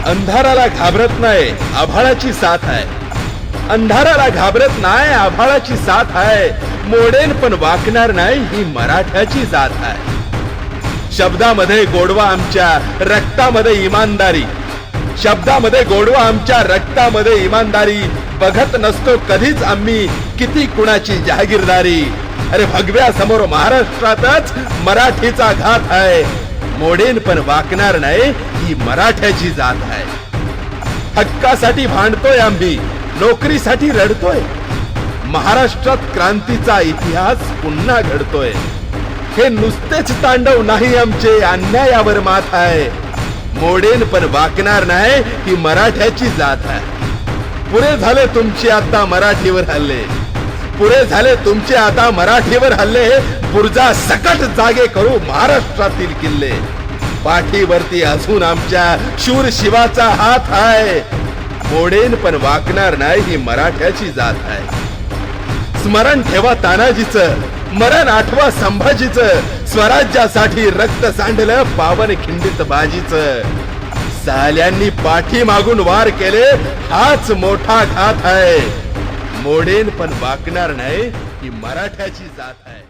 अंधाराला घाबरत नाही आभाळाची साथ आहे, अंधाराला घाबरत नाही आभाळाची साथ आहे, मोडेन पण वाकणार नाही ही मराठ्याची जात आहे. शब्दामध्ये गोडवा आमच्या रक्तामध्ये इमानदारी, शब्दामध्ये गोडवा आमच्या रक्तामध्ये इमानदारी, बघत नसतो कधीच आम्ही किती कुणाची जहागीरदारी. अरे भगव्या समोर महाराष्ट्रातच मराठीचा घात आहे, मोडेन पण वाकणार नाही ही मराठ्याची जात आहे. हक्कासाठी भांडतोय आम्ही, नोकरीसाठी रडतोय, महाराष्ट्रात क्रांतीचा इतिहास पुन्हा घडतोय. हे नुसतेच तांडव नाही आमचे, अन्यायावर मात आहे, मोडेन पण वाकणार नाही ही मराठ्याची जात आहे. पुरे झाले तुमचे आता मराठीवर हल्ले, पुरे झाले तुमचे आता मराठीवर हल्ले, बुर्जा सकट जागे करू महाराष्ट्रातील किल्ले. पाठीवरती असून आमच्या शूर शिवाचा हात आहे, मोडेन पण वाकणार नाही ही मराठ्याची जात आहे. स्मरण ठेवा तानाजीचं, मरण आठवा संभाजीचं, स्वराज्यासाठी रक्त सांडलं पावन खिंडीत बाजीचं. साल्यांनी पाठी मागून वार केले हाच मोठा घात आहे, मोडेन पण वाकणार नाही ही मराठ्याची जात आहे.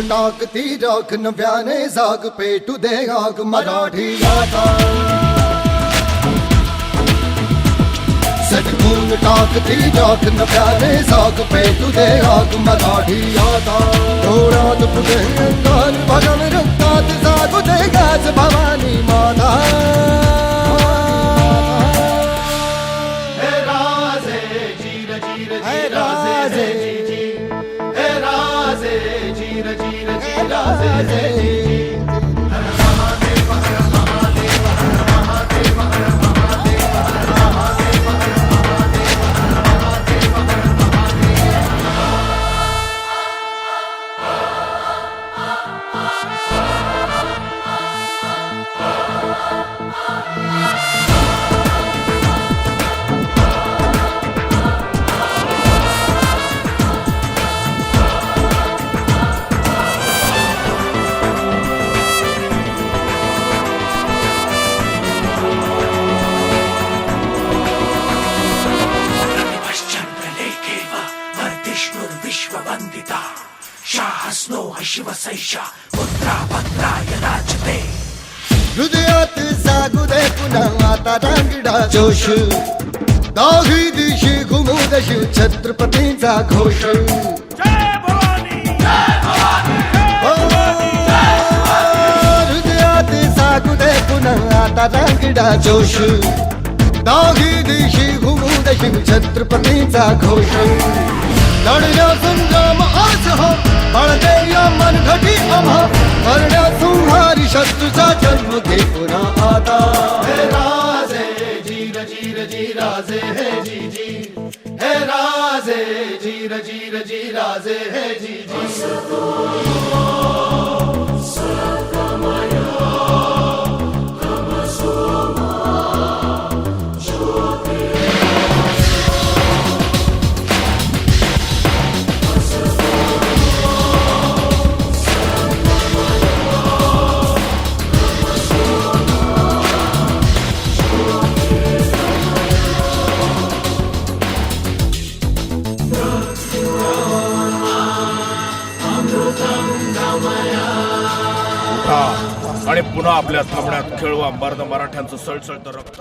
टाकती राख नव्याने जाग पेटू दे आग मराठी आता. सटकून टाकती राख नव्याने जाग पेटू दे आग मराठी आता. डोळ्यात पुढे अंगात भगन रक्तात जागू दे गाज भवानी माता. हे राजे जीर जीर हे राजे हे राजे जीर जीर राजे हे जी. हर महादेव हर महादेव हर महादेव हर महादेव हर महादेव हर महादेव हर महादेव हर महादेव. विश्ववंदिता शाहस्नो शिवसैषा पुत्रा भद्राय राजते. हृदयात जागू दे पुन्हा आता रांगडा जोश, दाही दिशी घुमूदश छत्रपतींचा घोष. जय भवानी जय भवानी जय भवानी. हृदयात जागू दे पुन्हा आता रांगडा जोश, दाही दिशी घुमूदश छत्रपतींचा घोष. लढण्या संग्राम आज हो बळदे या मनघटी आम्हा, करण्या संहारी शत्रूचा जन्म घे पुन्हा आता. हे राजे जीर जीर जी राजे हे जी जी. हे राजे जीर जीर जी राजे हे जी जी. आणि पुन्हा आपल्या थांबण्यात खेळवा अंबार्ध मराठ्यांचं सळसळतं रक्त.